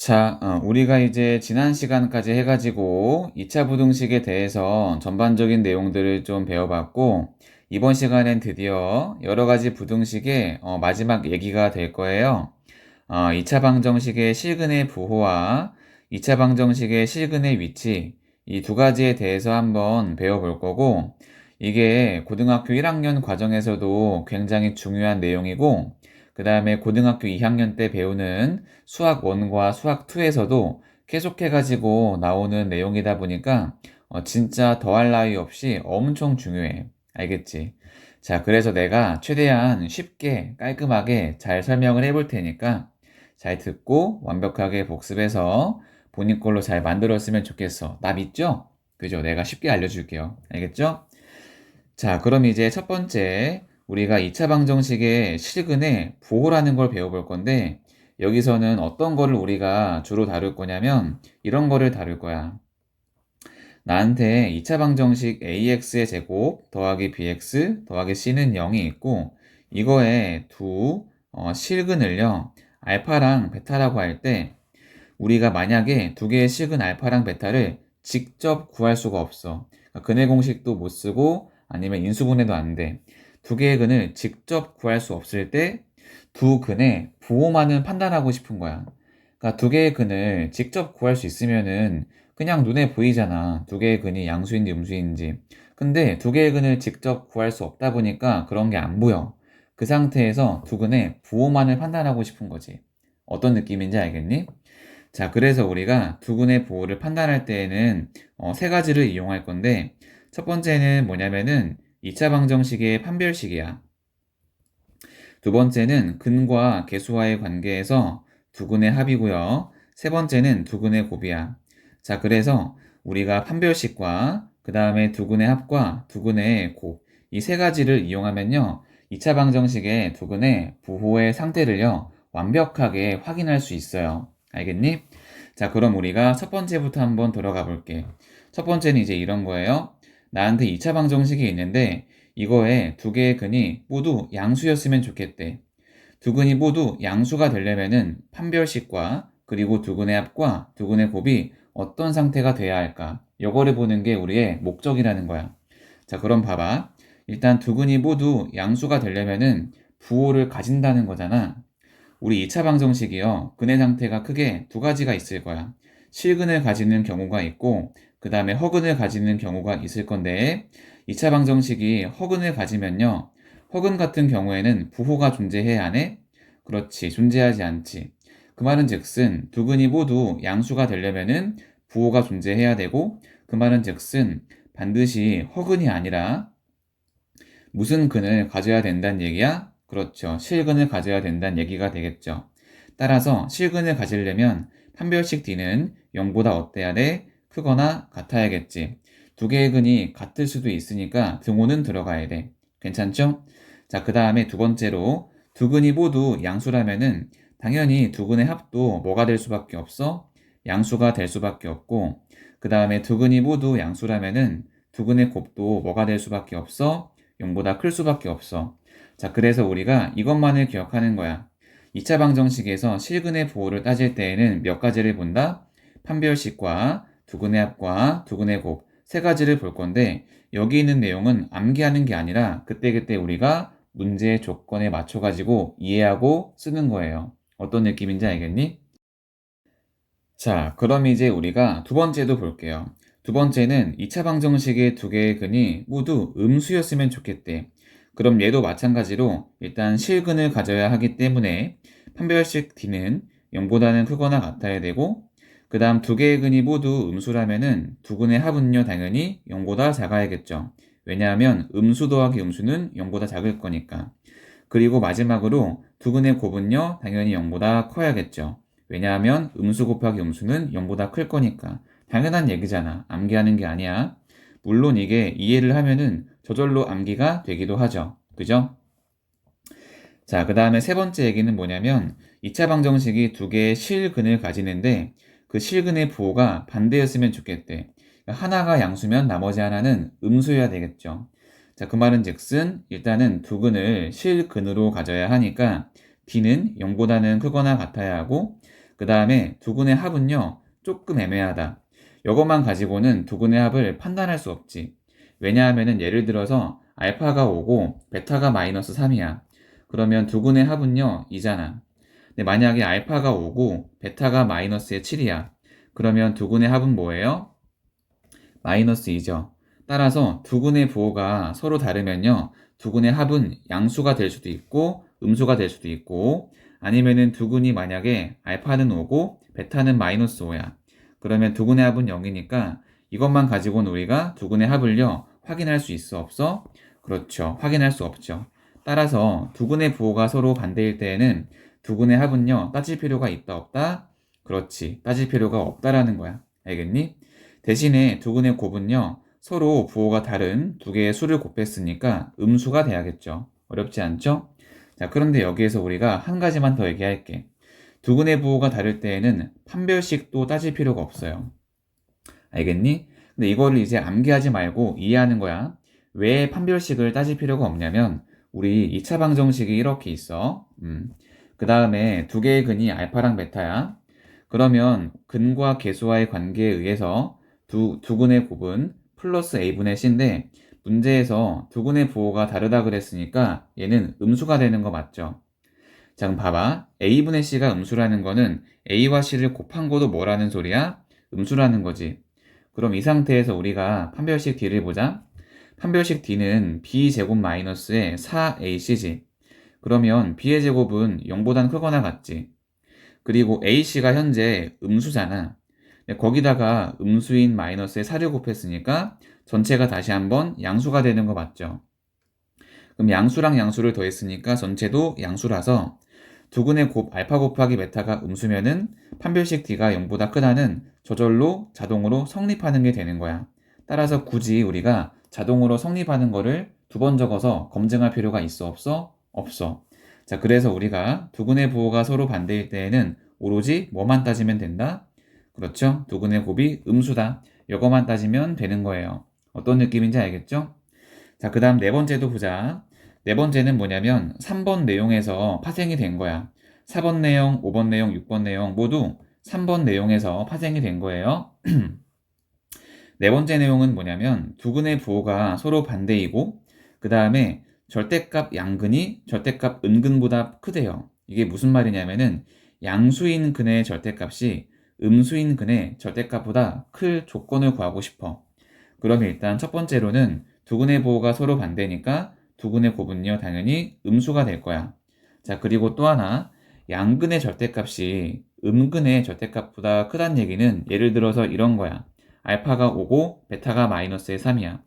자, 우리가 이제 지난 시간까지 해가지고 2차 부등식에 대해서 전반적인 내용들을 좀 배워봤고, 이번 시간엔 드디어 여러 가지 부등식의 마지막 얘기가 될 거예요. 2차 방정식의 실근의 부호와 2차 방정식의 실근의 위치, 이 두 가지에 대해서 한번 배워볼 거고, 이게 고등학교 1학년 과정에서도 굉장히 중요한 내용이고, 그 다음에 고등학교 2학년 때 배우는 수학 1과 수학 2에서도 계속해가지고 나오는 내용이다 보니까 진짜 더할 나위 없이 엄청 중요해. 알겠지? 자, 그래서 내가 최대한 쉽게 깔끔하게 잘 설명을 해볼 테니까 잘 듣고 완벽하게 복습해서 본인 걸로 잘 만들었으면 좋겠어. 나 믿죠? 그죠? 내가 쉽게 알려줄게요. 알겠죠? 자, 그럼 이제 첫 번째, 우리가 2차 방정식의 실근의 부호라는 걸 배워볼 건데, 여기서는 어떤 거를 우리가 주로 다룰 거냐면, 이런 거를 다룰 거야. 나한테 2차 방정식 ax의 제곱 더하기 bx 더하기 c는 0이 있고, 이거에 두 실근을요, 알파랑 베타라고 할 때, 우리가 만약에 두 개의 식은 알파랑 베타를 직접 구할 수가 없어. 그러니까 근해 공식도 못 쓰고 아니면 인수분해도 안 돼. 두 개의 근을 직접 구할 수 없을 때 두 근의 부호만은 판단하고 싶은 거야. 그러니까 두 개의 근을 직접 구할 수 있으면은 그냥 눈에 보이잖아. 두 개의 근이 양수인지 음수인지. 근데 두 개의 근을 직접 구할 수 없다 보니까 그런 게 안 보여. 그 상태에서 두 근의 부호만을 판단하고 싶은 거지. 어떤 느낌인지 알겠니? 자, 그래서 우리가 두근의 부호를 판단할 때에는 세 가지를 이용할 건데, 첫 번째는 뭐냐면은 2차 방정식의 판별식이야. 두 번째는 근과 계수와의 관계에서 두근의 합이고요. 세 번째는 두근의 곱이야. 자, 그래서 우리가 판별식과 그 다음에 두근의 합과 두근의 곱, 이 세 가지를 이용하면요. 2차 방정식의 두근의 부호의 상태를요. 완벽하게 확인할 수 있어요. 알겠니? 자, 그럼 우리가 첫 번째부터 한번 들어가 볼게. 첫 번째는 이제 이런 거예요. 나한테 2차 방정식이 있는데 이거에 두 개의 근이 모두 양수였으면 좋겠대. 두 근이 모두 양수가 되려면은 판별식과 그리고 두 근의 합과 두 근의 곱이 어떤 상태가 돼야 할까? 요거를 보는 게 우리의 목적이라는 거야. 자, 그럼 봐봐. 일단 두 근이 모두 양수가 되려면은 부호를 가진다는 거잖아. 우리 2차 방정식이요. 근의 상태가 크게 두 가지가 있을 거야. 실근을 가지는 경우가 있고, 그 다음에 허근을 가지는 경우가 있을 건데, 2차 방정식이 허근을 가지면요. 허근 같은 경우에는 부호가 존재해야 하네? 그렇지, 존재하지 않지. 그 말은 즉슨 두 근이 모두 양수가 되려면은 부호가 존재해야 되고, 그 말은 즉슨 반드시 허근이 아니라 무슨 근을 가져야 된다는 얘기야? 그렇죠. 실근을 가져야 된다는 얘기가 되겠죠. 따라서 실근을 가지려면 판별식 D는 0보다 어때야 돼? 크거나 같아야겠지. 두 개의 근이 같을 수도 있으니까 등호는 들어가야 돼. 괜찮죠? 자, 그 다음에 두 번째로 두 근이 모두 양수라면은 당연히 두 근의 합도 뭐가 될 수밖에 없어? 양수가 될 수밖에 없고, 그 다음에 두 근이 모두 양수라면은 두 근의 곱도 뭐가 될 수밖에 없어? 0보다 클 수밖에 없어. 자, 그래서 우리가 이것만을 기억하는 거야. 2차 방정식에서 실근의 부호를 따질 때에는 몇 가지를 본다? 판별식과 두근의 합과 두근의 곱 세 가지를 볼 건데 여기 있는 내용은 암기하는 게 아니라 그때그때 우리가 문제의 조건에 맞춰가지고 이해하고 쓰는 거예요. 어떤 느낌인지 알겠니? 자, 그럼 이제 우리가 두 번째도 볼게요. 두 번째는 2차 방정식의 두 개의 근이 모두 음수였으면 좋겠대. 그럼 얘도 마찬가지로 일단 실근을 가져야 하기 때문에 판별식 D는 0보다는 크거나 같아야 되고 그 다음 두 개의 근이 모두 음수라면은 두 근의 합은요 당연히 0보다 작아야겠죠. 왜냐하면 음수 더하기 음수는 0보다 작을 거니까. 그리고 마지막으로 두 근의 곱은요 당연히 0보다 커야겠죠. 왜냐하면 음수 곱하기 음수는 0보다 클 거니까. 당연한 얘기잖아. 암기하는 게 아니야. 물론 이게 이해를 하면은 저절로 암기가 되기도 하죠. 그죠? 자, 그 다음에 세 번째 얘기는 뭐냐면 2차 방정식이 두 개의 실근을 가지는데 그 실근의 부호가 반대였으면 좋겠대. 그러니까 하나가 양수면 나머지 하나는 음수여야 되겠죠. 자, 그 말은 즉슨 일단은 두 근을 실근으로 가져야 하니까 D는 0보다는 크거나 같아야 하고 그 다음에 두근의 합은요, 조금 애매하다. 이것만 가지고는 두근의 합을 판단할 수 없지. 왜냐하면은 예를 들어서 알파가 5고 베타가 마이너스 3이야. 그러면 두근의 합은요, 2잖아. 근데 만약에 알파가 5고 베타가 마이너스의 7이야. 그러면 두근의 합은 뭐예요? 마이너스 2죠. 따라서 두근의 부호가 서로 다르면요, 두근의 합은 양수가 될 수도 있고 음수가 될 수도 있고, 아니면은 두근이 만약에 알파는 5고 베타는 마이너스 5야. 그러면 두근의 합은 0이니까 이것만 가지고는 우리가 두근의 합을요, 확인할 수 있어 없어? 그렇죠. 확인할 수 없죠. 따라서 두근의 부호가 서로 반대일 때에는 두근의 합은요, 따질 필요가 있다 없다? 그렇지. 따질 필요가 없다라는 거야. 알겠니? 대신에 두근의 곱은요, 서로 부호가 다른 두 개의 수를 곱했으니까 음수가 돼야겠죠. 어렵지 않죠? 자, 그런데 여기에서 우리가 한 가지만 더 얘기할게. 두근의 부호가 다를 때에는 판별식도 따질 필요가 없어요. 알겠니? 근데 이거를 이제 암기하지 말고 이해하는 거야. 왜 판별식을 따질 필요가 없냐면, 우리 2차 방정식이 이렇게 있어. 그 다음에 두 개의 근이 알파랑 베타야. 그러면 근과 계수와의 관계에 의해서 두근의 곱은 플러스 a분의 c인데, 문제에서 두근의 부호가 다르다 그랬으니까 얘는 음수가 되는 거 맞죠? 자, 그럼 봐봐. a분의 c가 음수라는 거는 a와 c를 곱한 거도 뭐라는 소리야? 음수라는 거지. 그럼 이 상태에서 우리가 판별식 d를 보자. 판별식 d는 b제곱 마이너스의 4ac지. 그러면 b의 제곱은 0보단 크거나 같지. 그리고 ac가 현재 음수잖아. 거기다가 음수인 마이너스에 4를 곱했으니까 전체가 다시 한번 양수가 되는 거 맞죠? 그럼 양수랑 양수를 더했으니까 전체도 양수라서 두근의 곱 알파 곱하기 베타가 음수면은 판별식 d가 0보다 크다는 저절로 자동으로 성립하는 게 되는 거야. 따라서 굳이 우리가 자동으로 성립하는 거를 두 번 적어서 검증할 필요가 있어 없어? 없어. 자, 그래서 우리가 두근의 부호가 서로 반대일 때에는 오로지 뭐만 따지면 된다? 그렇죠? 두근의 곱이 음수다. 이거만 따지면 되는 거예요. 어떤 느낌인지 알겠죠? 자, 그 다음 네 번째도 보자. 네 번째는 뭐냐면 3번 내용에서 파생이 된 거야. 4번 내용, 5번 내용, 6번 내용 모두 3번 내용에서 파생이 된 거예요. 네 번째 내용은 뭐냐면 두근의 부호가 서로 반대이고, 그 다음에 절대값 양근이 절대값 은근보다 크대요. 이게 무슨 말이냐면은 양수인 근의 절대값이 음수인 근의 절대값보다 클 조건을 구하고 싶어. 그럼 일단 첫 번째로는 두근의 부호가 서로 반대니까 두근의 곱은요, 당연히 음수가 될 거야. 자, 그리고 또 하나, 양근의 절대값이 음근의 절대값보다 크다는 얘기는 예를 들어서 이런 거야. 알파가 5고 베타가 마이너스의 3이야.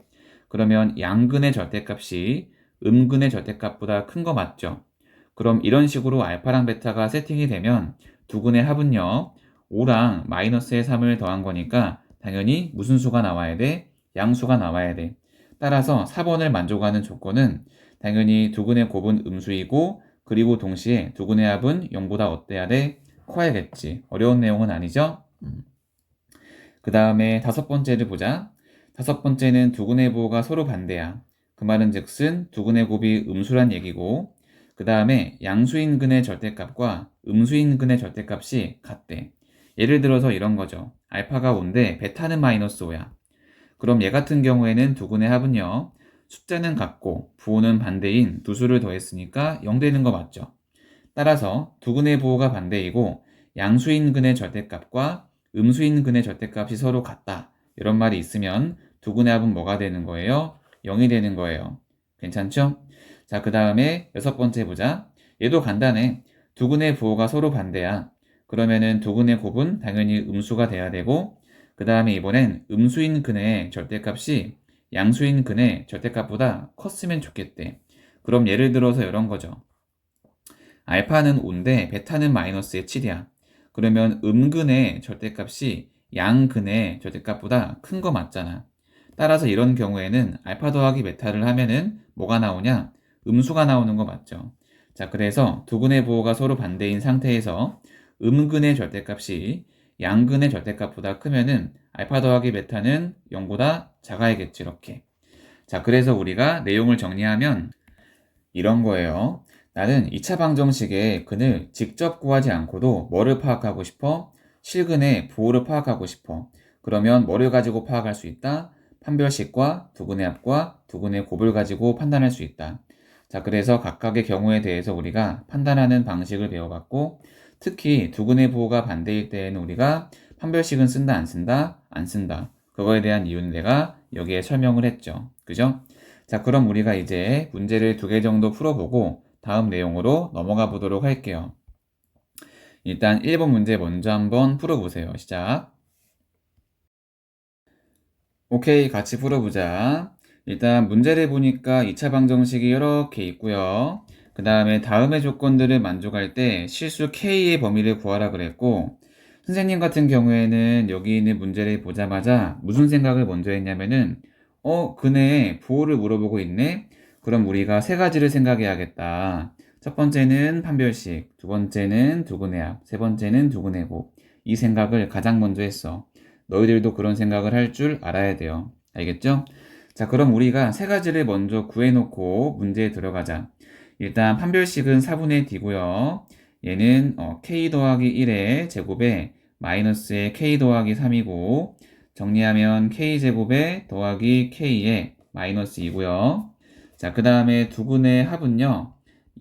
그러면 양근의 절대값이 음근의 절대값보다 큰 거 맞죠? 그럼 이런 식으로 알파랑 베타가 세팅이 되면 두근의 합은요, 5랑 마이너스의 3을 더한 거니까 당연히 무슨 수가 나와야 돼? 양수가 나와야 돼. 따라서 4번을 만족하는 조건은 당연히 두근의 곱은 음수이고, 그리고 동시에 두근의 합은 0보다 어때야 돼? 커야겠지. 어려운 내용은 아니죠? 그 다음에 다섯 번째를 보자. 다섯 번째는 두근의 부호가 서로 반대야. 그 말은 즉슨 두근의 곱이 음수란 얘기고, 그 다음에 양수인 근의 절대값과 음수인 근의 절대값이 같대. 예를 들어서 이런 거죠. 알파가 5인데 베타는 마이너스 5야. 그럼 얘 같은 경우에는 두근의 합은요, 숫자는 같고 부호는 반대인 두 수를 더했으니까 0 되는 거 맞죠? 따라서 두근의 부호가 반대이고 양수인 근의 절대값과 음수인 근의 절대값이 서로 같다. 이런 말이 있으면 두근의 합은 뭐가 되는 거예요? 0이 되는 거예요. 괜찮죠? 자, 그 다음에 여섯 번째 보자. 얘도 간단해. 두근의 부호가 서로 반대야. 그러면은 두근의 곱은 당연히 음수가 돼야 되고, 그 다음에 이번엔 음수인 근의 절대값이 양수인 근의 절대값보다 컸으면 좋겠대. 그럼 예를 들어서 이런 거죠. 알파는 5인데 베타는 마이너스의 7이야. 그러면 음근의 절대값이 양근의 절대값보다 큰 거 맞잖아. 따라서 이런 경우에는 알파 더하기 베타를 하면은 뭐가 나오냐? 음수가 나오는 거 맞죠? 자, 그래서 두 근의 부호가 서로 반대인 상태에서 음근의 절대값이 양근의 절대값보다 크면은 알파 더하기 베타는 0보다 작아야겠지, 이렇게. 자, 그래서 우리가 내용을 정리하면 이런 거예요. 나는 2차 방정식의 근을 직접 구하지 않고도 뭐를 파악하고 싶어? 실근의 부호를 파악하고 싶어. 그러면 뭐를 가지고 파악할 수 있다? 판별식과 두근의 합과 두근의 곱을 가지고 판단할 수 있다. 자, 그래서 각각의 경우에 대해서 우리가 판단하는 방식을 배워봤고, 특히 두근의 부호가 반대일 때에는 우리가 판별식은 쓴다, 안 쓴다? 안 쓴다. 그거에 대한 이유는 내가 여기에 설명을 했죠. 그죠? 자, 그럼 우리가 이제 문제를 2개 정도 풀어보고 다음 내용으로 넘어가 보도록 할게요. 일단 1번 문제 먼저 한번 풀어보세요. 시작. 오케이, 같이 풀어보자. 일단 문제를 보니까 2차 방정식이 이렇게 있고요. 그 다음에 다음의 조건들을 만족할 때 실수 K의 범위를 구하라 그랬고, 선생님 같은 경우에는 여기 있는 문제를 보자마자 무슨 생각을 먼저 했냐면은 근의 부호를 물어보고 있네? 그럼 우리가 3가지를 생각해야겠다. 첫 번째는 판별식, 두 번째는 두근의 합, 세 번째는 두근의 곱. 이 생각을 가장 먼저 했어. 너희들도 그런 생각을 할 줄 알아야 돼요. 알겠죠? 자, 그럼 우리가 3가지를 먼저 구해놓고 문제에 들어가자. 일단 판별식은 4분의 d고요. 얘는 k 더하기 1의 제곱에 마이너스의 k 더하기 3이고 정리하면 k제곱에 더하기 k의 마이너스 2고요. 자, 그 다음에 두근의 합은요.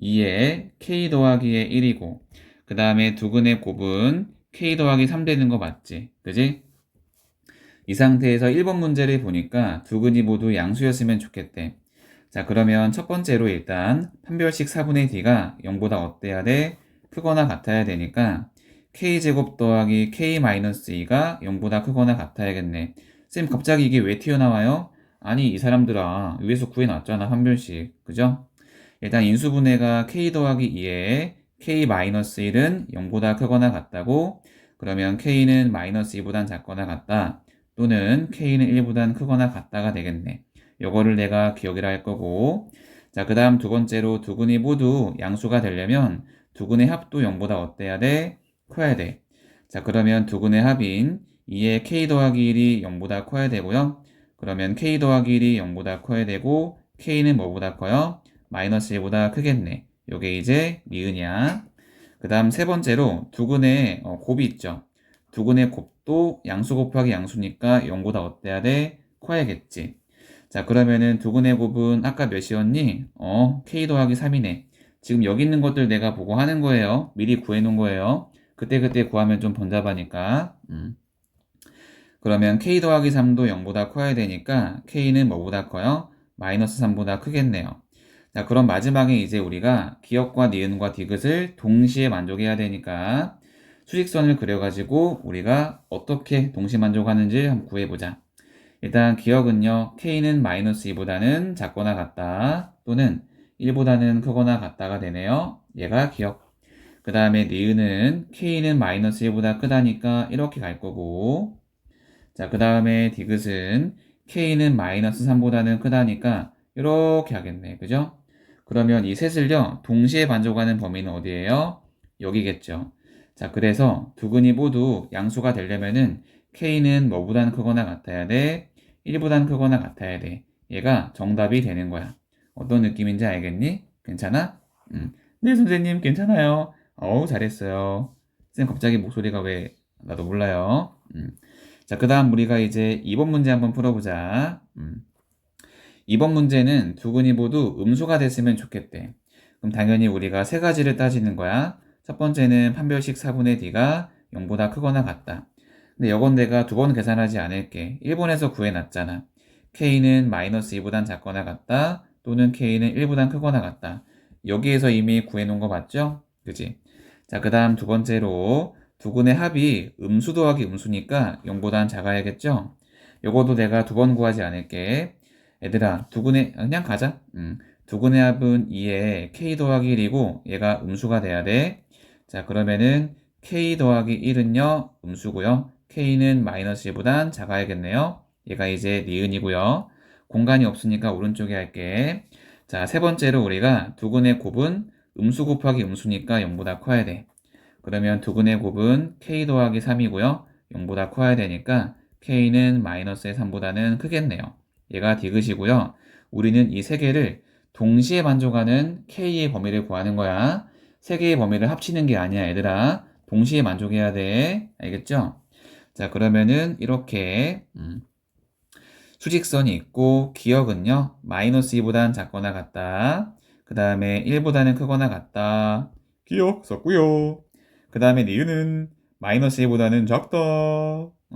2에 k 더하기의 1이고 그 다음에 두근의 곱은 k 더하기 3 되는 거 맞지? 그지? 이 상태에서 1번 문제를 보니까 두근이 모두 양수였으면 좋겠대. 자, 그러면 첫 번째로 일단 판별식 4분의 d가 0보다 어때야 돼? 크거나 같아야 되니까 k제곱 더하기 k-2가 0보다 크거나 같아야겠네. 쌤, 갑자기 이게 왜 튀어나와요? 아니, 이 사람들아, 위에서 구해놨잖아, 판별식. 그죠? 일단 인수분해가 k 더하기 2에 k-1은 0보다 크거나 같다고, 그러면 k는 마이너스 2보단 작거나 같다. 또는 k는 1보단 크거나 같다가 되겠네. 요거를 내가 기억이라 할 거고, 자, 그 다음 두 번째로 두근이 모두 양수가 되려면 두근의 합도 0보다 어때야 돼? 커야 돼. 자, 그러면 두근의 합인 2의 k 더하기 1이 0보다 커야 되고요. 그러면 k 더하기 1이 0보다 커야 되고, k는 뭐보다 커요? 마이너스 1보다 크겠네. 요게 이제 니은이야. 그 다음 세 번째로 두근의 곱이 있죠. 두근의 곱도 양수 곱하기 양수니까 0보다 어때야 돼? 커야겠지. 자, 그러면은 두근의 곱은 아까 몇이었니? k 더하기 3이네. 지금 여기 있는 것들 내가 보고 하는 거예요. 미리 구해놓은 거예요. 그때그때 구하면 좀 번잡하니까. 그러면 k 더하기 3도 0보다 커야 되니까 k는 뭐보다 커요? 마이너스 3보다 크겠네요. 자, 그럼 마지막에 이제 우리가 기역과 니은과 디귿을 동시에 만족해야 되니까 수직선을 그려가지고 우리가 어떻게 동시 만족하는지 한번 구해보자. 일단 기역은요, k는 마이너스 2보다는 작거나 같다 또는 1보다는 크거나 같다가 되네요. 얘가 기역. 그 다음에 니은은 k는 마이너스 1보다 크다니까 이렇게 갈 거고, 자, 그 다음에 디귿은 k는 마이너스 3보다는 크다니까 이렇게 하겠네. 그죠? 그러면 이 셋을요, 동시에 만족하는 범위는 어디예요? 여기겠죠. 자, 그래서 두 근이 모두 양수가 되려면은 k는 뭐보다는 크거나 같아야 돼? 1보다는 크거나 같아야 돼. 얘가 정답이 되는 거야. 어떤 느낌인지 알겠니? 괜찮아? 네, 선생님, 괜찮아요. 어우, 잘했어요. 쌤, 갑자기 목소리가 왜, 나도 몰라요. 자, 그 다음 우리가 이제 2번 문제 한번 풀어보자. 2번 문제는 두 근이 모두 음수가 됐으면 좋겠대. 그럼 당연히 우리가 3가지를 따지는 거야. 첫 번째는 판별식 4분의 d가 0보다 크거나 같다. 근데 이건 내가 2번 계산하지 않을게. 1번에서 구해놨잖아. k는 마이너스 2보단 작거나 같다. 또는 k는 1보단 크거나 같다. 여기에서 이미 구해놓은 거 맞죠? 그지? 자, 그 다음 두 번째로 두 근의 합이 음수 더하기 음수니까 0보단 작아야겠죠? 요거도 내가 2번 구하지 않을게. 얘들아, 그냥 가자. 두근의 합은 2에 k 더하기 1이고 얘가 음수가 돼야 돼. 자, 그러면은 k 더하기 1은요, 음수고요. k는 마이너스 1보단 작아야겠네요. 얘가 이제 니은이고요. 공간이 없으니까 오른쪽에 할게. 자, 세 번째로 우리가 두근의 곱은 음수 곱하기 음수니까 0보다 커야 돼. 그러면 두근의 곱은 k 더하기 3이고요. 0보다 커야 되니까 k는 마이너스의 3보다는 크겠네요. 얘가 디귿이고요. 우리는 이 세 개를 동시에 만족하는 K의 범위를 구하는 거야. 세 개의 범위를 합치는 게 아니야, 얘들아. 동시에 만족해야 돼. 알겠죠? 자, 그러면은 이렇게 수직선이 있고 기억은요. 마이너스 2보다는 작거나 같다. 그 다음에 1보다는 크거나 같다. 기억 썼고요. 그 다음에 니은은 마이너스 1보다는 작다.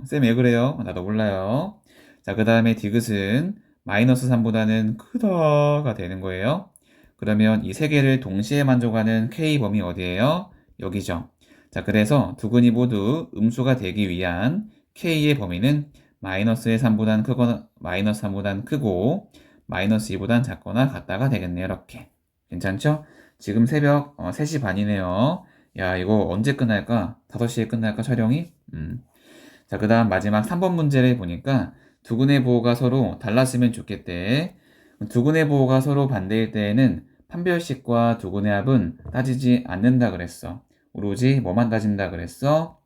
쌤 왜 그래요? 나도 몰라요. 자, 그 다음에 디귿은 마이너스 3보다는 크다가 되는 거예요. 그러면 이 세 개를 동시에 만족하는 K 범위 어디예요? 여기죠. 자, 그래서 두근이 모두 음수가 되기 위한 K의 범위는 마이너스의 3보단 크거나, 마이너스 3보단 크고, 마이너스 2보단 작거나 같다가 되겠네요. 이렇게. 괜찮죠? 지금 새벽 3시 반이네요. 야, 이거 언제 끝날까? 5시에 끝날까, 촬영이? 자, 그 다음 마지막 3번 문제를 보니까 두근의 부호가 서로 달랐으면 좋겠대. 두근의 부호가 서로 반대일 때에는 판별식과 두근의 합은 따지지 않는다 그랬어. 오로지 뭐만 따진다 그랬어?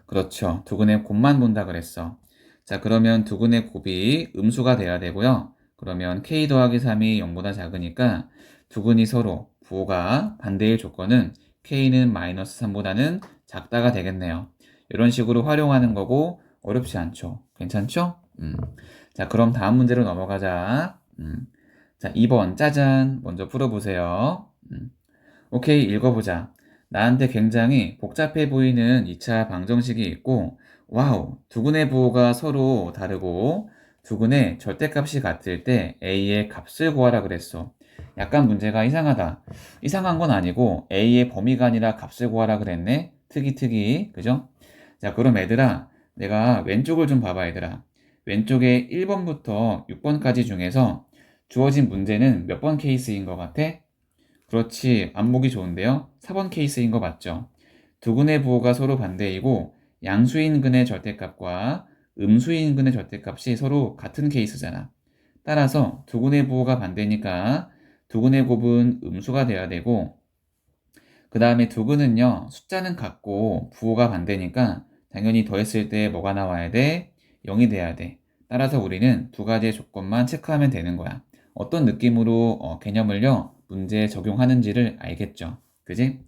그렇죠. 두근의 곱만 본다 그랬어. 자, 그러면 두근의 곱이 음수가 돼야 되고요. 그러면 k 더하기 3이 0보다 작으니까 두근이 서로 부호가 반대일 조건은 k는 마이너스 3보다는 작다가 되겠네요. 이런 식으로 활용하는 거고 어렵지 않죠. 괜찮죠? 자, 그럼 다음 문제로 넘어가자. 자, 2번 짜잔. 먼저 풀어보세요. 오케이, 읽어보자. 나한테 굉장히 복잡해 보이는 2차 방정식이 있고, 와우, 두근의 부호가 서로 다르고, 두근의 절대값이 같을 때 a의 값을 구하라 그랬어. 약간 문제가 이상하다. 이상한 건 아니고 a의 범위가 아니라 값을 구하라 그랬네. 특이, 그죠? 자, 그럼 얘들아, 내가 왼쪽을 좀 봐봐, 얘들아. 왼쪽에 1번부터 6번까지 중에서 주어진 문제는 몇 번 케이스인 것 같아? 그렇지, 안 보기 좋은데요. 4번 케이스인 거 맞죠? 두근의 부호가 서로 반대이고 양수인 근의 절대값과 음수인 근의 절대값이 서로 같은 케이스잖아. 따라서 두근의 부호가 반대니까 두근의 곱은 음수가 돼야 되고 그 다음에 두근은요, 숫자는 같고 부호가 반대니까 당연히 더했을 때 뭐가 나와야 돼? 0이 돼야 돼. 따라서 우리는 두 가지의 조건만 체크하면 되는 거야. 어떤 느낌으로 개념을요, 문제에 적용하는지를 알겠죠. 그지?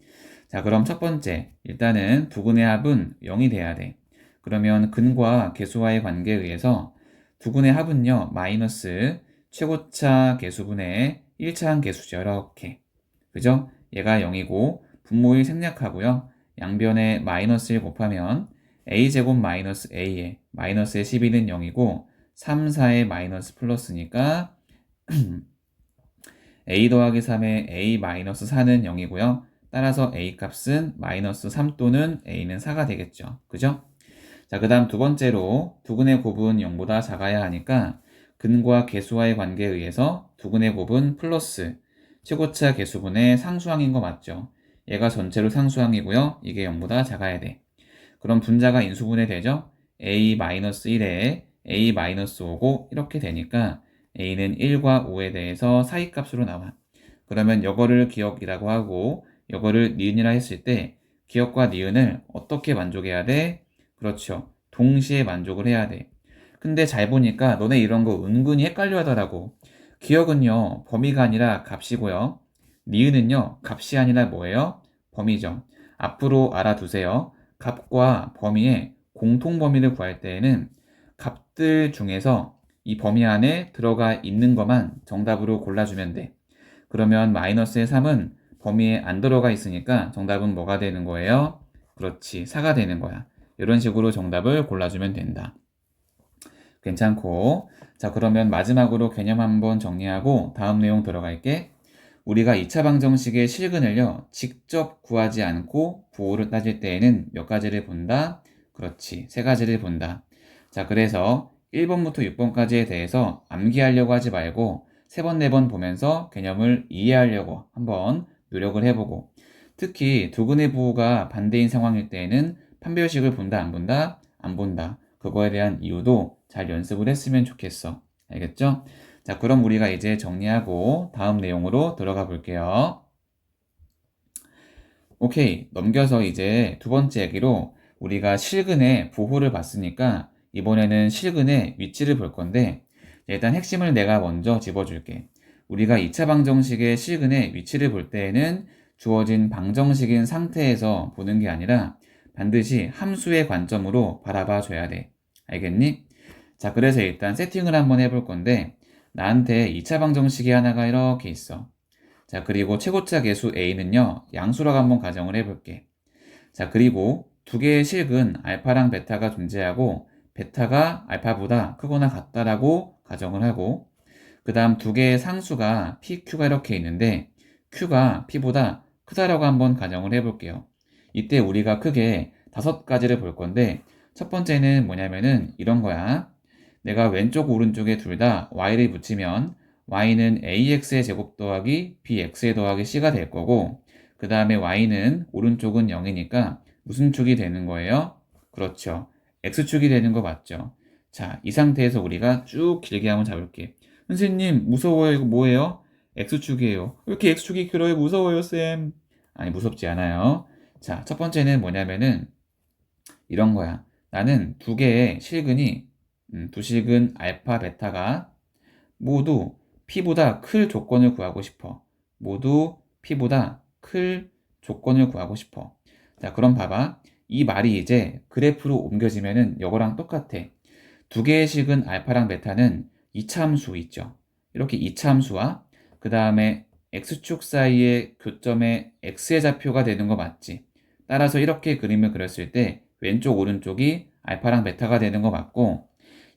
자, 그럼 첫 번째, 일단은 두근의 합은 0이 돼야 돼. 그러면 근과 계수와의 관계에 의해서 두근의 합은요, 마이너스 최고차 계수분의 1차항 계수죠. 이렇게. 그죠? 얘가 0이고 분모일 생략하고요. 양변에 마이너스 1 곱하면 a제곱 마이너스 a에 마이너스의 12는 0이고 3, 4의 마이너스 플러스니까 a 더하기 3의 a 마이너스 4는 0이고요. 따라서 a 값은 마이너스 3 또는 a는 4가 되겠죠. 그죠? 자, 그 다음 두 번째로 두근의 곱은 0보다 작아야 하니까 근과 계수와의 관계에 의해서 두근의 곱은 플러스 최고차 계수분의 상수항인 거 맞죠? 얘가 전체로 상수항이고요. 이게 0보다 작아야 돼. 그럼 분자가 인수분해 되죠? a-1에 a-5고 이렇게 되니까 a는 1과 5에 대해서 사이값으로 나와. 그러면 이거를 기억이라고 하고 이거를 니은이라 했을 때 기억과 니은을 어떻게 만족해야 돼? 그렇죠. 동시에 만족을 해야 돼. 근데 잘 보니까 너네 이런 거 은근히 헷갈려 하더라고. 기억은요, 범위가 아니라 값이고요. 니은은요, 값이 아니라 뭐예요? 범위죠. 앞으로 알아두세요. 값과 범위의 공통 범위를 구할 때에는 값들 중에서 이 범위 안에 들어가 있는 것만 정답으로 골라주면 돼. 그러면 마이너스의 3은 범위에 안 들어가 있으니까 정답은 뭐가 되는 거예요? 그렇지, 4가 되는 거야. 이런 식으로 정답을 골라주면 된다. 괜찮고. 자, 그러면 마지막으로 개념 한번 정리하고 다음 내용 들어갈게. 우리가 2차 방정식의 실근을요, 직접 구하지 않고 부호를 따질 때에는 몇 가지를 본다? 그렇지, 세 가지를 본다. 자, 그래서 1번부터 6번까지에 대해서 암기하려고 하지 말고 3번, 4번 보면서 개념을 이해하려고 한번 노력을 해보고 특히 두근의 부호가 반대인 상황일 때에는 판별식을 본다, 안 본다? 안 본다. 그거에 대한 이유도 잘 연습을 했으면 좋겠어. 알겠죠? 자, 그럼 우리가 이제 정리하고 다음 내용으로 들어가 볼게요. 오케이. 넘겨서 이제 두 번째 얘기로 우리가 실근의 부호를 봤으니까 이번에는 실근의 위치를 볼 건데 일단 핵심을 내가 먼저 집어줄게. 우리가 2차 방정식의 실근의 위치를 볼 때에는 주어진 방정식인 상태에서 보는 게 아니라 반드시 함수의 관점으로 바라봐 줘야 돼. 알겠니? 자, 그래서 일단 세팅을 한번 해볼 건데 나한테 2차 방정식이 하나가 이렇게 있어. 자, 그리고 최고차 계수 a는요, 양수라고 한번 가정을 해볼게. 자, 그리고 두 개의 실근 알파랑 베타가 존재하고 베타가 알파보다 크거나 같다라고 가정을 하고 그 다음 두 개의 상수가 p, q가 이렇게 있는데 q가 p보다 크다라고 한번 가정을 해볼게요. 이때 우리가 크게 5가지를 볼 건데 첫 번째는 뭐냐면은 이런 거야. 내가 왼쪽 오른쪽에 둘 다 y를 붙이면 y는 ax의 제곱 더하기 bx의 더하기 c가 될 거고 그 다음에 y는 오른쪽은 0이니까 무슨 축이 되는 거예요? 그렇죠. x축이 되는 거 맞죠? 자, 이 상태에서 우리가 쭉 길게 한번 잡을게. 선생님, 무서워요. 이거 뭐예요? x축이에요. 왜 이렇게 x축이 길어요? 무서워요, 쌤. 아니, 무섭지 않아요. 자, 첫 번째는 뭐냐면은 이런 거야. 나는 두 개의 실근이 두 실근 알파, 베타가 모두 p보다 클 조건을 구하고 싶어. 모두 p보다 클 조건을 구하고 싶어. 자, 그럼 봐봐. 이 말이 이제 그래프로 옮겨지면은 이거랑 똑같아. 두 개의 식은 알파랑 베타는 이차함수 있죠. 이렇게 이차함수와 그 다음에 x축 사이의 교점에 x의 좌표가 되는 거 맞지? 따라서 이렇게 그림을 그렸을 때 왼쪽 오른쪽이 알파랑 베타가 되는 거 맞고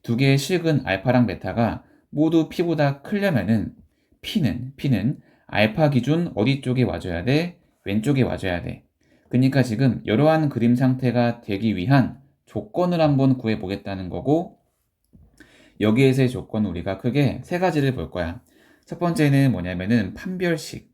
두 개의 식은 알파랑 베타가 모두 p보다 크려면은 p는 알파 기준 어디 쪽에 와줘야 돼? 왼쪽에 와줘야 돼. 그러니까 지금 이러한 그림 상태가 되기 위한 조건을 한번 구해 보겠다는 거고 여기에서의 조건은 우리가 크게 3가지를 볼 거야. 첫 번째는 뭐냐면은 판별식,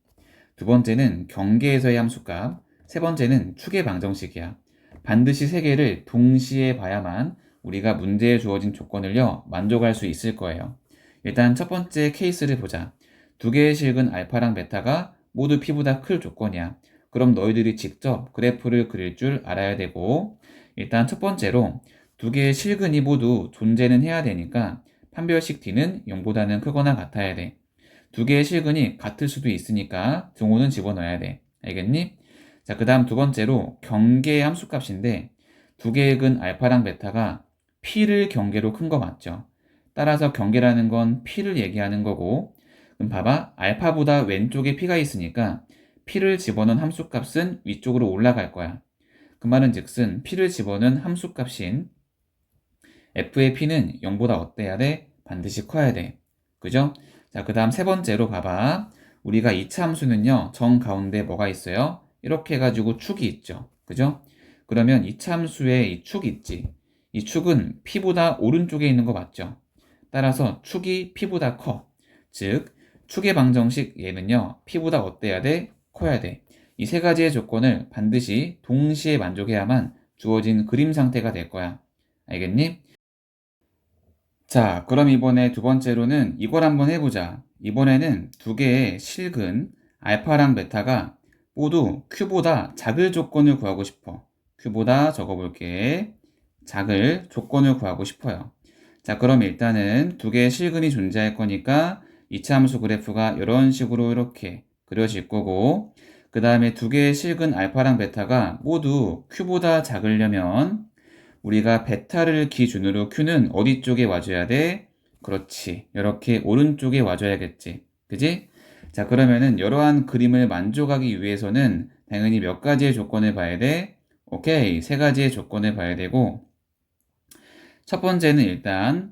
두 번째는 경계에서의 함수값, 세 번째는 축의 방정식이야. 반드시 3개를 동시에 봐야만 우리가 문제에 주어진 조건을요 만족할 수 있을 거예요. 일단 첫 번째 케이스를 보자. 두 개의 실근 알파랑 베타가 모두 p보다 클 조건이야. 그럼 너희들이 직접 그래프를 그릴 줄 알아야 되고 일단 첫 번째로 두 개의 실근이 모두 존재는 해야 되니까 판별식 D는 0보다는 크거나 같아야 돼. 두 개의 실근이 같을 수도 있으니까 등호는 집어넣어야 돼. 알겠니? 자, 그 다음 두 번째로 경계의 함수값인데 두 개의 근 알파랑 베타가 P를 경계로 큰 거 맞죠? 따라서 경계라는 건 P를 얘기하는 거고 그럼 봐봐. 알파보다 왼쪽에 P가 있으니까 P를 집어넣은 함수값은 위쪽으로 올라갈 거야. 그 말은 즉슨 P를 집어넣은 함수값인 f의 p는 0보다 어때야 돼? 반드시 커야 돼. 그죠? 자, 그 다음 세 번째로 봐봐. 우리가 이차 함수는요, 정 가운데 뭐가 있어요? 이렇게 해가지고 축이 있죠. 그죠? 그러면 이차 함수에 이 축 있지. 이 축은 p보다 오른쪽에 있는 거 맞죠? 따라서 축이 p보다 커. 즉, 축의 방정식 얘는요, p보다 어때야 돼? 커야 돼. 이 3가지의 조건을 반드시 동시에 만족해야만 주어진 그림 상태가 될 거야. 알겠니? 자, 그럼 이번에 두 번째로는 이걸 한번 해보자. 이번에는 두 개의 실근 알파랑 베타가 모두 q보다 작을 조건을 구하고 싶어. q보다 적어볼게. 작을 조건을 구하고 싶어요. 자, 그럼 일단은 두 개의 실근이 존재할 거니까 이차함수 그래프가 이런 식으로 이렇게 그려질 거고 그 다음에 두 개의 실근 알파랑 베타가 모두 q보다 작으려면 우리가 베타를 기준으로 Q는 어디 쪽에 와줘야 돼? 그렇지. 이렇게 오른쪽에 와줘야겠지. 그지? 자, 그러면은 이러한 그림을 만족하기 위해서는 당연히 몇 가지의 조건을 봐야 돼? 오케이. 3가지의 조건을 봐야 되고 첫 번째는 일단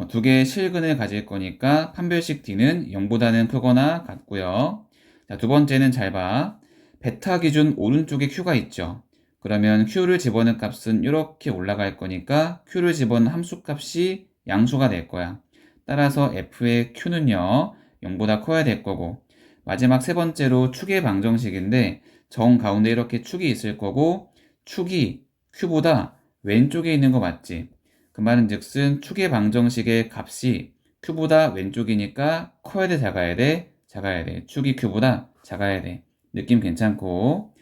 두 개의 실근을 가질 거니까 판별식 D는 0보다는 크거나 같고요. 자, 두 번째는 잘 봐. 베타 기준 오른쪽에 Q가 있죠. 그러면 Q를 집어넣은 값은 이렇게 올라갈 거니까 Q를 집어넣은 함수값이 양수가 될 거야. 따라서 F의 Q는요, 0보다 커야 될 거고. 마지막 세 번째로 축의 방정식인데 정 가운데 이렇게 축이 있을 거고 축이 Q보다 왼쪽에 있는 거 맞지? 그 말은 즉슨 축의 방정식의 값이 Q보다 왼쪽이니까 커야 돼, 작아야 돼? 작아야 돼. 축이 Q보다 작아야 돼. 느낌 괜찮고.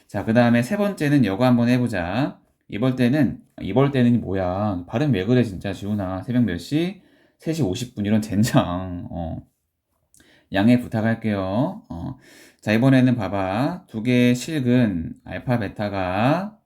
자, 그 다음에 세 번째는 이거 한번 해보자. 이번 때는 뭐야? 발음 왜 그래, 진짜, 지훈아. 새벽 몇 시? 3시 50분, 이런 젠장. 양해 부탁할게요. 자, 이번에는 봐봐. 두 개의 실근 알파, 베타가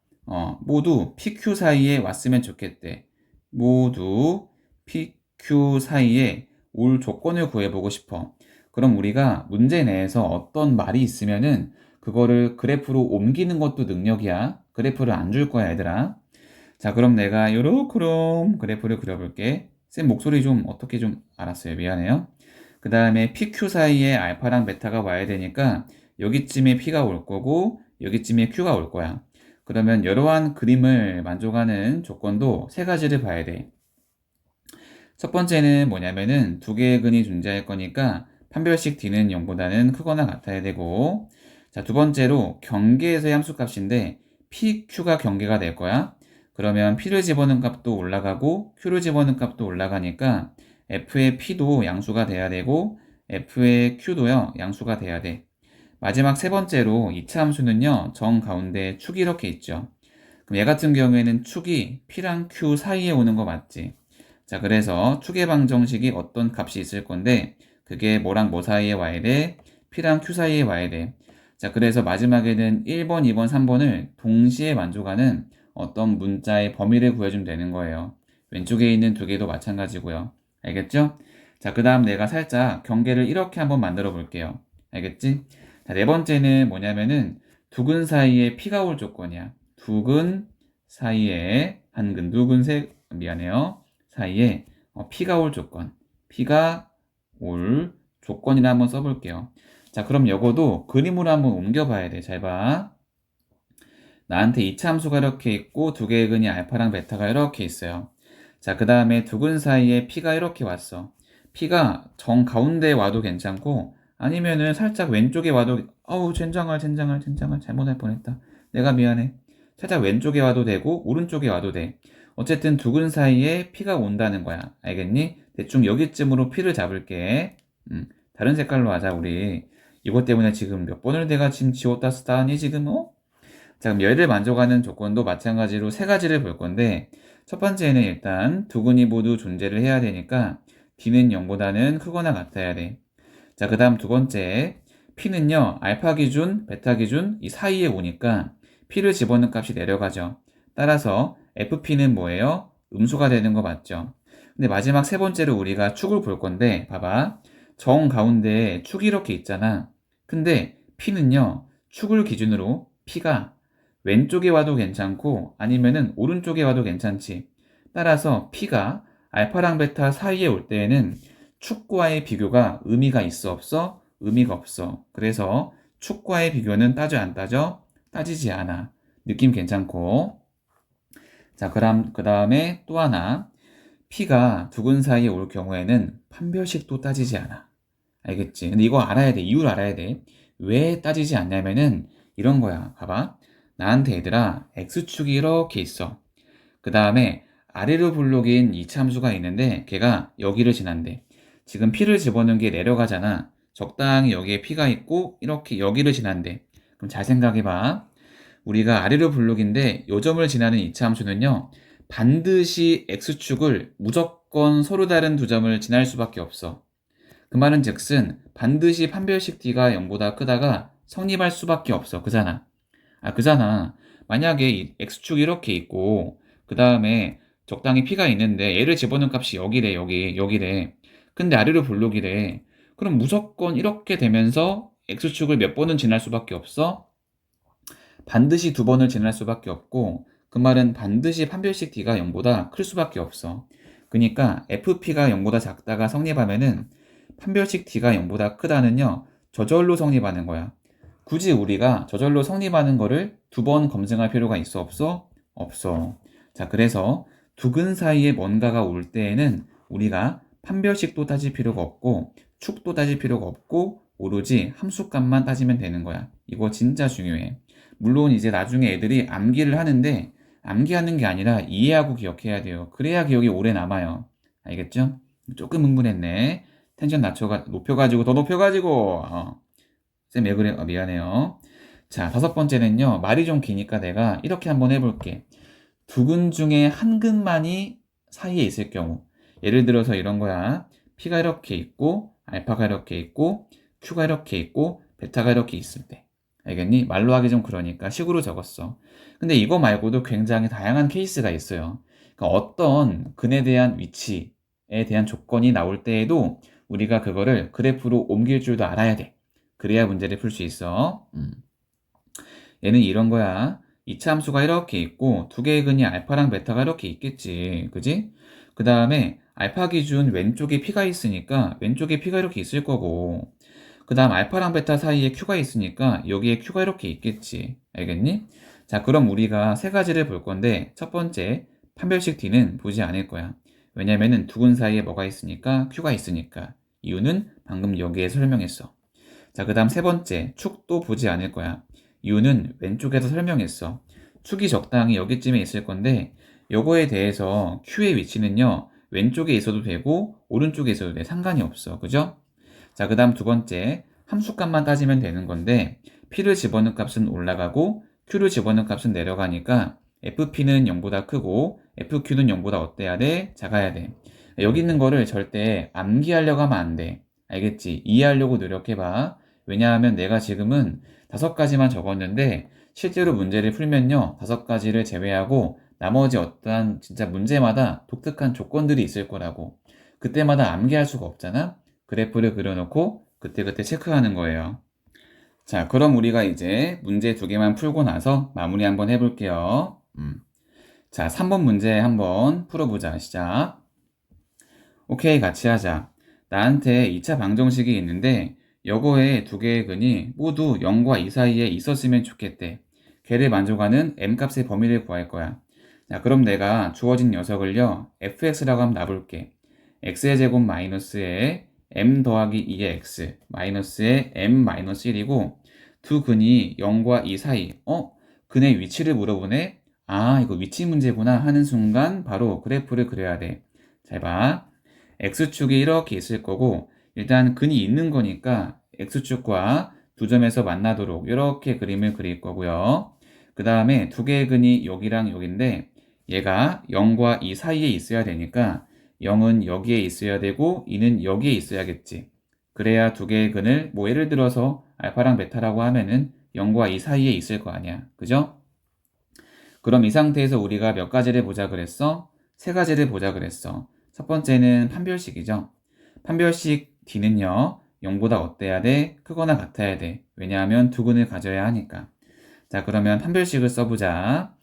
모두 PQ 사이에 왔으면 좋겠대. 모두 PQ 사이에 올 조건을 구해보고 싶어. 그럼 우리가 문제 내에서 어떤 말이 있으면은 그거를 그래프로 옮기는 것도 능력이야. 그래프를 안 줄 거야, 얘들아. 자, 그럼 내가 요렇게롬 그래프를 그려볼게. 쌤 목소리 좀 어떻게 좀 알았어요. 미안해요. 그 다음에 PQ 사이에 알파랑 베타가 와야 되니까 여기쯤에 P가 올 거고 여기쯤에 Q가 올 거야. 그러면 이러한 그림을 만족하는 조건도 세 가지를 봐야 돼. 첫 번째는 뭐냐면은 두 개의 근이 존재할 거니까 판별식 D는 0보다는 크거나 같아야 되고, 자, 두 번째로 경계에서의 함수값인데 PQ가 경계가 될 거야. 그러면 P를 집어넣은 값도 올라가고 Q를 집어넣은 값도 올라가니까 F의 P도 양수가 돼야 되고 F의 Q도요 양수가 돼야 돼. 마지막 세 번째로 2차 함수는요 정 가운데 축이 이렇게 있죠. 그럼 얘 같은 경우에는 축이 P랑 Q 사이에 오는 거 맞지? 자, 그래서 축의 방정식이 어떤 값이 있을 건데 그게 뭐랑 뭐 사이에 와야 돼? P랑 Q 사이에 와야 돼. 자, 그래서 마지막에는 1번, 2번, 3번을 동시에 만족하는 어떤 문자의 범위를 구해주면 되는 거예요. 왼쪽에 있는 두 개도 마찬가지고요. 알겠죠? 자, 그 다음 내가 살짝 경계를 이렇게 한번 만들어 볼게요. 알겠지? 자, 네 번째는 뭐냐면은 두 근 사이에 P가 올 조건이야. 두 근 사이에 한 근, 두 근, 미안해요. 사이에 P가 올 조건. P가 올 조건이라 한번 써볼게요. 자, 그럼 요거도 그림으로 한번 옮겨봐야 돼. 잘 봐. 나한테 2차 함수가 이렇게 있고 두 개의 근이 알파랑 베타가 이렇게 있어요. 자, 그 다음에 두 근 사이에 P가 이렇게 왔어. P가 정 가운데에 와도 괜찮고 아니면은 살짝 왼쪽에 와도 어우 젠장할 잘못할 뻔했다. 내가 미안해. 살짝 왼쪽에 와도 되고 오른쪽에 와도 돼. 어쨌든 두 근 사이에 P가 온다는 거야. 알겠니? 대충 여기쯤으로 P를 잡을게. 다른 색깔로 하자 우리. 이것 때문에 지금 몇 번을 내가 지금 지웠다 쓰다 하니 지금 자, 그럼 얘를 만족하는 조건도 마찬가지로 세 가지를 볼 건데 첫 번째는 일단 두 근이 모두 존재를 해야 되니까 D는 0보다는 크거나 같아야 돼. 자, 그 다음 두 번째 P는요 알파 기준, 베타 기준 이 사이에 오니까 P를 집어넣은 값이 내려가죠. 따라서 FP는 뭐예요? 음수가 되는 거 맞죠? 근데 마지막 세 번째로 우리가 축을 볼 건데 봐봐. 정 가운데에 축이 이렇게 있잖아. 근데 P는요 축을 기준으로 P가 왼쪽에 와도 괜찮고 아니면은 오른쪽에 와도 괜찮지. 따라서 P가 알파랑 베타 사이에 올 때에는 축과의 비교가 의미가 있어 없어? 의미가 없어. 그래서 축과의 비교는 따져 안 따져? 따지지 않아. 느낌 괜찮고. 자, 그럼 그 다음에 또 하나. P가 두 근 사이에 올 경우에는 판별식도 따지지 않아. 알겠지? 근데 이거 알아야 돼. 이유를 알아야 돼. 왜 따지지 않냐면은 이런 거야. 봐봐. 나한테 얘들아, X축이 이렇게 있어. 그 다음에 아래로 블록인 이 참수가 있는데 걔가 여기를 지난대. 지금 P를 집어넣은 게 내려가잖아. 적당히 여기에 P가 있고 이렇게 여기를 지난대. 그럼 잘 생각해봐. 우리가 아래로 블록인데 요 점을 지나는 이차 함수는요. 반드시 X축을 무조건 서로 다른 두 점을 지날 수밖에 없어. 그 말은 즉슨 반드시 판별식 D가 0보다 크다가 성립할 수밖에 없어. 그잖아. 그잖아. 만약에 이 X축이 이렇게 있고 그 다음에 적당히 P가 있는데 얘를 집어넣은 값이 여기래 여기래. 근데 아래로 블록이래. 그럼 무조건 이렇게 되면서 X축을 몇 번은 지날 수밖에 없어? 반드시 두 번을 지날 수밖에 없고 그 말은 반드시 판별식 D가 0보다 클 수밖에 없어. 그러니까 FP가 0보다 작다가 성립하면은 판별식 D가 0보다 크다는요 저절로 성립하는 거야. 굳이 우리가 저절로 성립하는 거를 두 번 검증할 필요가 있어 없어? 없어. 자, 그래서 두 근 사이에 뭔가가 올 때에는 우리가 판별식도 따질 필요가 없고 축도 따질 필요가 없고 오로지 함수값만 따지면 되는 거야. 이거 진짜 중요해. 물론 이제 나중에 애들이 암기를 하는데 암기하는 게 아니라 이해하고 기억해야 돼요. 그래야 기억이 오래 남아요. 알겠죠? 조금 흥분했네. 텐션 높여가지고 더 높여가지고 쌤 왜 그래? 미안해요. 자, 다섯 번째는요. 말이 좀 기니까 내가 이렇게 한번 해볼게. 두 근 중에 한 근만이 사이에 있을 경우. 예를 들어서 이런 거야. P가 이렇게 있고 알파가 이렇게 있고 Q가 이렇게 있고 베타가 이렇게 있을 때. 알겠니? 말로 하기 좀 그러니까 식으로 적었어. 근데 이거 말고도 굉장히 다양한 케이스가 있어요. 그러니까 어떤 근에 대한 위치에 대한 조건이 나올 때에도 우리가 그거를 그래프로 옮길 줄도 알아야 돼. 그래야 문제를 풀 수 있어. 얘는 이런 거야. 이차 함수가 이렇게 있고 두 개의 근이 알파랑 베타가 이렇게 있겠지. 그지? 그 다음에 알파 기준 왼쪽에 P가 있으니까 왼쪽에 P가 이렇게 있을 거고 그 다음 알파랑 베타 사이에 Q가 있으니까 여기에 Q가 이렇게 있겠지. 알겠니? 자, 그럼 우리가 세 가지를 볼 건데 첫 번째, 판별식 D는 보지 않을 거야. 왜냐면은 두 근 사이에 뭐가 있으니까 Q가 있으니까. 이유는 방금 여기에 설명했어. 자, 그 다음 세 번째, 축도 보지 않을 거야. 이유는 왼쪽에서 설명했어. 축이 적당히 여기쯤에 있을 건데 요거에 대해서 Q의 위치는요. 왼쪽에 있어도 되고 오른쪽에 있어도 돼. 상관이 없어. 그죠? 자, 그 다음 두 번째, 함수값만 따지면 되는 건데 P를 집어넣은 값은 올라가고 Q를 집어넣은 값은 내려가니까 FP는 0보다 크고 FQ는 0보다 어때야 돼? 작아야 돼. 여기 있는 거를 절대 암기하려고 하면 안 돼. 알겠지? 이해하려고 노력해봐. 왜냐하면 내가 지금은 5가지만 적었는데 실제로 문제를 풀면요 5가지를 제외하고 나머지 어떠한 진짜 문제마다 독특한 조건들이 있을 거라고. 그때마다 암기할 수가 없잖아. 그래프를 그려놓고 그때그때 체크하는 거예요. 자, 그럼 우리가 이제 문제 2개만 풀고 나서 마무리 한번 해볼게요. 자, 3번 문제 한번 풀어보자. 시작. 오케이, 같이 하자. 나한테 2차 방정식이 있는데 요거에 두 개의 근이 모두 0과 2 사이에 있었으면 좋겠대. 걔를 만족하는 m값의 범위를 구할 거야. 자, 그럼 내가 주어진 녀석을요 fx라고 한번 놔볼게. x의 제곱 마이너스에 m 더하기 2의 x 마이너스에 m 마이너스 1이고 두 근이 0과 2 사이. 근의 위치를 물어보네. 아, 이거 위치 문제구나 하는 순간 바로 그래프를 그려야 돼. 잘 봐. x축이 이렇게 있을 거고 일단 근이 있는 거니까 x축과 두 점에서 만나도록 이렇게 그림을 그릴 거고요. 그 다음에 두 개의 근이 여기랑 여기인데 얘가 0과 2 사이에 있어야 되니까 0은 여기에 있어야 되고 2는 여기에 있어야겠지. 그래야 두 개의 근을 뭐 예를 들어서 알파랑 베타라고 하면은 0과 2 사이에 있을 거 아니야. 그죠? 그럼 이 상태에서 우리가 몇 가지를 보자 그랬어? 세 가지를 보자 그랬어. 첫 번째는 판별식이죠. 판별식 D는요, 0보다 어때야 돼? 크거나 같아야 돼. 왜냐하면 두 근을 가져야 하니까. 자, 그러면 판별식을 써보자.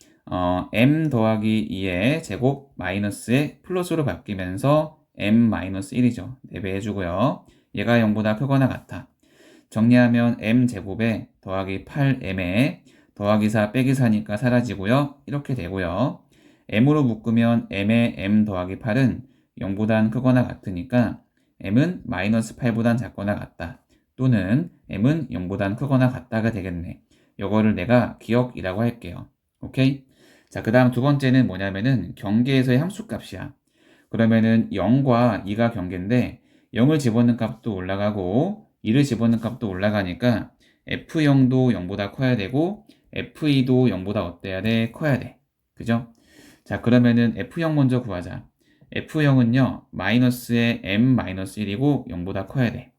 m 더하기 2의 제곱 마이너스의 플러스로 바뀌면서 m 마이너스 1이죠. 4배 해주고요. 얘가 0보다 크거나 같아. 정리하면 m 제곱에 더하기 8m에 더하기 4 빼기 4니까 사라지고요. 이렇게 되고요. m으로 묶으면 m의 m 더하기 8은 0보단 크거나 같으니까 m은 마이너스 8보단 작거나 같다. 또는 m은 0보단 크거나 같다가 되겠네. 요거를 내가 기억이라고 할게요. 오케이? 자, 그 다음 두 번째는 뭐냐면은 경계에서의 함수값이야. 그러면은 0과 2가 경계인데 0을 집어넣는 값도 올라가고 2를 집어넣는 값도 올라가니까 F0도 0보다 커야 되고 F2도 0보다 어때야 돼? 커야 돼. 그죠? 자, 그러면은 F0 먼저 구하자. F0은요, 마이너스의 M-1이고 0보다 커야 돼.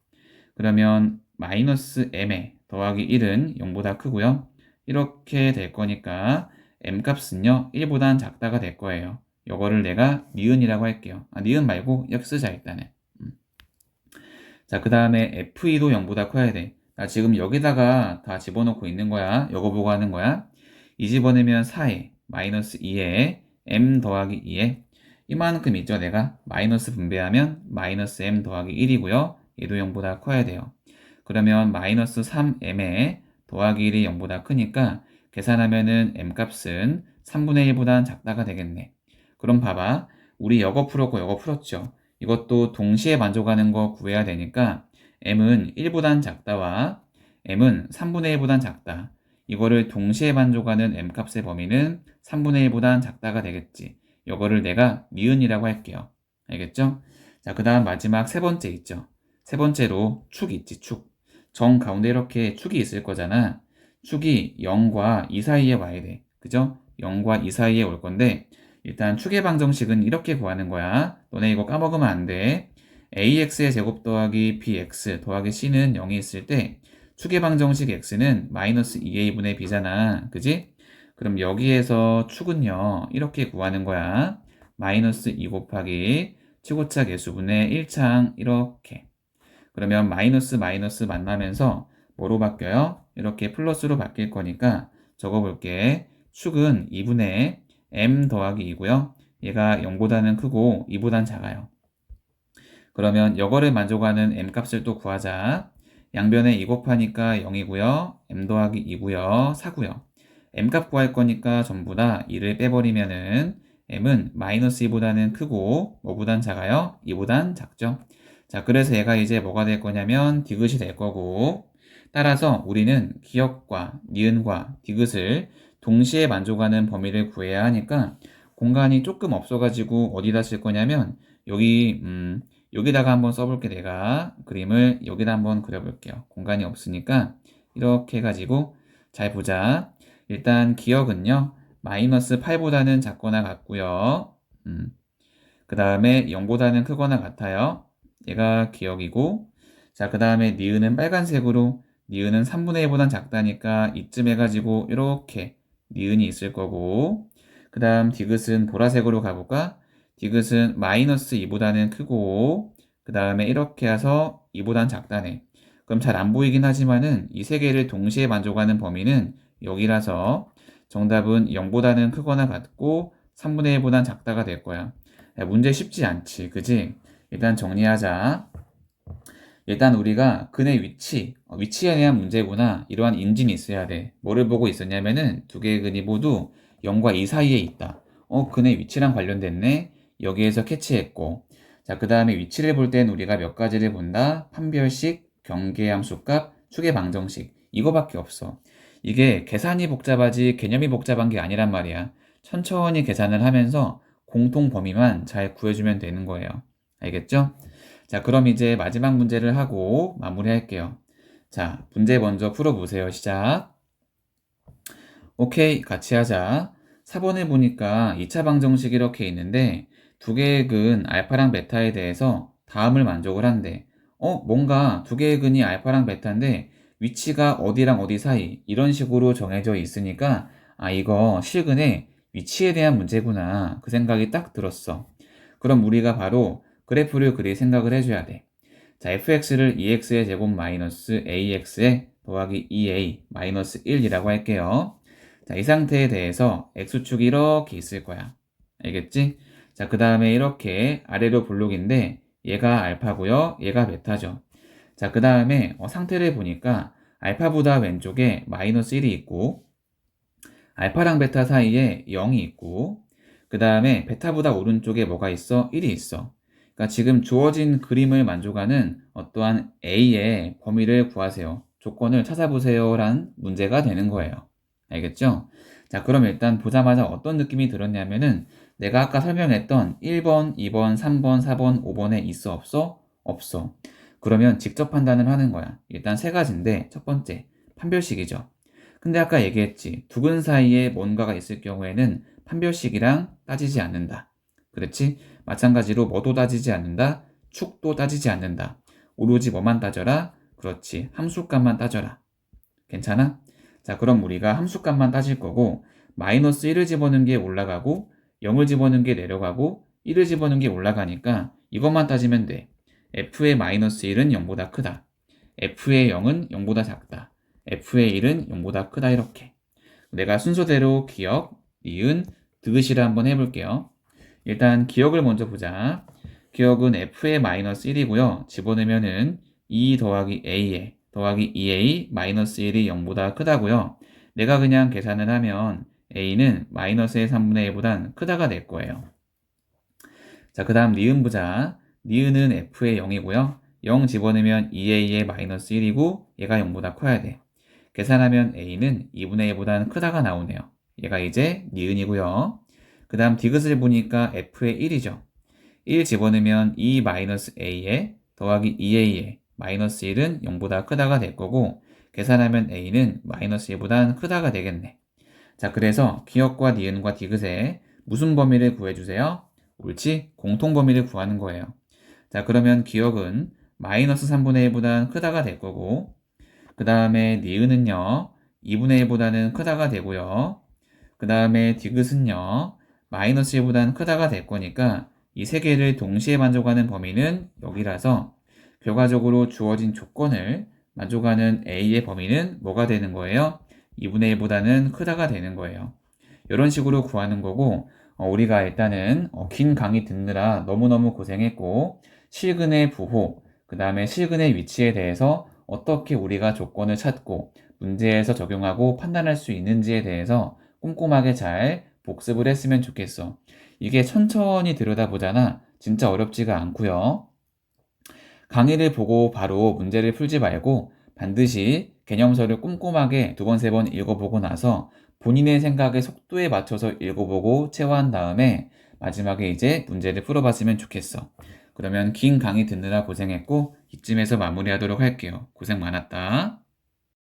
그러면 마이너스 M에 더하기 1은 0보다 크고요. 이렇게 될 거니까 M 값은요, 1보단 작다가 될 거예요. 요거를 내가 니은이라고 할게요. 니은 말고 여기 쓰자, 일단은. 자, 그 다음에 F2도 0보다 커야 돼. 나 지금 여기다가 다 집어넣고 있는 거야. 요거 보고 하는 거야. 이 집어넣으면 4에 마이너스 2에 m 더하기 2에 이만큼 있죠, 내가. 마이너스 분배하면 마이너스 m 더하기 1이고요. 얘도 0보다 커야 돼요. 그러면 마이너스 3m에 더하기 1이 0보다 크니까 계산하면은 m값은 3분의 1보다 작다가 되겠네. 그럼 봐봐. 우리 이거 풀었고 이거 풀었죠. 이것도 동시에 만족하는 거 구해야 되니까 m은 1보단 작다와 m은 3분의 1보단 작다. 이거를 동시에 만족하는 m값의 범위는 3분의 1보단 작다가 되겠지. 이거를 내가 니은이라고 할게요. 알겠죠? 자, 그 다음 마지막 세 번째 있죠. 세 번째로 축 있지, 축. 정 가운데 이렇게 축이 있을 거잖아. 축이 0과 2 사이에 와야 돼. 그죠? 0과 2 사이에 올 건데 일단 축의 방정식은 이렇게 구하는 거야. 너네 이거 까먹으면 안 돼. ax의 제곱 더하기 bx 더하기 c는 0이 있을 때 축의 방정식 x는 마이너스 2a분의 b잖아. 그지? 그럼 여기에서 축은요, 이렇게 구하는 거야. 마이너스 2 곱하기 최고차 개수분의 1창 이렇게. 그러면 마이너스 마이너스 만나면서 뭐로 바뀌어요? 이렇게 플러스로 바뀔 거니까 적어볼게. 축은 2분의 m 더하기 2고요. 얘가 0보다는 크고 2보단 작아요. 그러면 이거를 만족하는 m 값을 또 구하자. 양변에 2 곱하니까 0이고요. m 더하기 2고요. 4고요. m 값 구할 거니까 전부 다 2를 빼버리면은 m은 마이너스 2보다는 크고 뭐보단 작아요? 2보단 작죠. 자, 그래서 얘가 이제 뭐가 될 거냐면 디귿이 될 거고, 따라서 우리는 기역과 니은과 디귿을 동시에 만족하는 범위를 구해야 하니까 공간이 조금 없어가지고 어디다 쓸 거냐면 여기다가 한번 써볼게. 내가 그림을 여기다 한번 그려볼게요. 공간이 없으니까 이렇게 해가지고 잘 보자. 일단 기역은요, 마이너스 8보다는 작거나 같고요. 그 다음에 0보다는 크거나 같아요. 얘가 기역이고, 자, 그 다음에 니은은 빨간색으로, 니은은 3분의 1보단 작다니까 이쯤 해가지고 이렇게 니은이 있을 거고, 그 다음 디귿은 보라색으로 가볼까? 디귿은 마이너스 2보다는 크고, 그 다음에 이렇게 해서 2보단 작다네. 그럼 잘 안 보이긴 하지만은 이 세 개를 동시에 만족하는 범위는 여기라서 정답은 0보다는 크거나 같고 3분의 1보단 작다가 될 거야. 야, 문제 쉽지 않지, 그지? 일단 정리하자. 일단 우리가 근의 위치에 대한 문제구나. 이러한 인지는 있어야 돼. 뭐를 보고 있었냐면은 두 개의 근이 모두 0과 2 사이에 있다. 근의 위치랑 관련됐네. 여기에서 캐치했고. 자, 그 다음에 위치를 볼 땐 우리가 몇 가지를 본다. 판별식, 경계함수값, 축의 방정식. 이거밖에 없어. 이게 계산이 복잡하지 개념이 복잡한 게 아니란 말이야. 천천히 계산을 하면서 공통 범위만 잘 구해주면 되는 거예요. 알겠죠? 자, 그럼 이제 마지막 문제를 하고 마무리할게요. 자, 문제 먼저 풀어보세요. 시작. 오케이, 같이 하자. 4번에 보니까 2차 방정식이 이렇게 있는데 두 개의 근 알파랑 베타에 대해서 다음을 만족을 한대. 뭔가 두 개의 근이 알파랑 베타인데 위치가 어디랑 어디 사이 이런 식으로 정해져 있으니까 이거 실근의 위치에 대한 문제구나. 그 생각이 딱 들었어. 그럼 우리가 바로 그래프를 그릴 생각을 해줘야 돼. 자, fx를 2x의 제곱 마이너스 ax에 더하기 2a 마이너스 1이라고 할게요. 자, 이 상태에 대해서 x축이 이렇게 있을 거야. 알겠지? 자, 그 다음에 이렇게 아래로 블록인데 얘가 알파고요. 얘가 베타죠. 자, 그 다음에 상태를 보니까 알파보다 왼쪽에 마이너스 1이 있고 알파랑 베타 사이에 0이 있고 그 다음에 베타보다 오른쪽에 뭐가 있어? 1이 있어. 그러니까 지금 주어진 그림을 만족하는 어떠한 A의 범위를 구하세요. 조건을 찾아보세요 라는 문제가 되는 거예요. 알겠죠? 자, 그럼 일단 보자마자 어떤 느낌이 들었냐면은 내가 아까 설명했던 1번, 2번, 3번, 4번, 5번에 있어 없어? 없어. 그러면 직접 판단을 하는 거야. 일단 세 가지인데 첫 번째, 판별식이죠. 근데 아까 얘기했지. 두 근 사이에 뭔가가 있을 경우에는 판별식이랑 따지지 않는다. 그렇지? 마찬가지로 뭐도 따지지 않는다. 축도 따지지 않는다. 오로지 뭐만 따져라? 그렇지. 함수값만 따져라. 괜찮아? 자, 그럼 우리가 함수값만 따질 거고 마이너스 1을 집어넣은 게 올라가고 0을 집어넣은 게 내려가고 1을 집어넣은 게 올라가니까 이것만 따지면 돼. f의 마이너스 1은 0보다 크다. f의 0은 0보다 작다. f의 1은 0보다 크다 이렇게. 내가 순서대로 기역, 니은, 드귿이를 한번 해볼게요. 일단 기역을 먼저 보자. 기역은 f의 마이너스 1이고요. 집어넣으면은 2 더하기 a에 더하기 2a 마이너스 1이 0보다 크다고요. 내가 그냥 계산을 하면 a는 마이너스의 3분의 1보단 크다가 될 거예요. 자, 그 다음 니은 보자. 니은은 f의 0이고요. 0 집어넣으면 2a의 마이너스 1이고 얘가 0보다 커야 돼. 계산하면 a는 2분의 1보다는 크다가 나오네요. 얘가 이제 니은이고요. 그 다음 디귿을 보니까 f의 1이죠. 1 집어넣으면 2 마이너스 a에 더하기 2a에 마이너스 1은 0보다 크다가 될 거고 계산하면 a는 마이너스 1보다 크다가 되겠네. 자, 그래서 기역과 니은과 디귿에 무슨 범위를 구해주세요? 옳지? 공통 범위를 구하는 거예요. 자, 그러면 기억은 마이너스 3분의 1보다는 크다가 될 거고, 그 다음에 니은은요, 2분의 1보다는 크다가 되고요. 그 다음에 디귿은요, 마이너스 1보다는 크다가 될 거니까 이 세 개를 동시에 만족하는 범위는 여기라서 결과적으로 주어진 조건을 만족하는 A의 범위는 뭐가 되는 거예요? 2분의 1보다는 크다가 되는 거예요. 이런 식으로 구하는 거고, 우리가 일단은 긴 강의 듣느라 너무너무 고생했고, 실근의 부호, 그 다음에 실근의 위치에 대해서 어떻게 우리가 조건을 찾고 문제에서 적용하고 판단할 수 있는지에 대해서 꼼꼼하게 잘 복습을 했으면 좋겠어. 이게 천천히 들여다보잖아. 진짜 어렵지가 않고요. 강의를 보고 바로 문제를 풀지 말고 반드시 개념서를 꼼꼼하게 두 번, 세 번 읽어보고 나서 본인의 생각의 속도에 맞춰서 읽어보고 체화한 다음에 마지막에 이제 문제를 풀어봤으면 좋겠어. 그러면 긴 강의 듣느라 고생했고 이쯤에서 마무리하도록 할게요. 고생 많았다.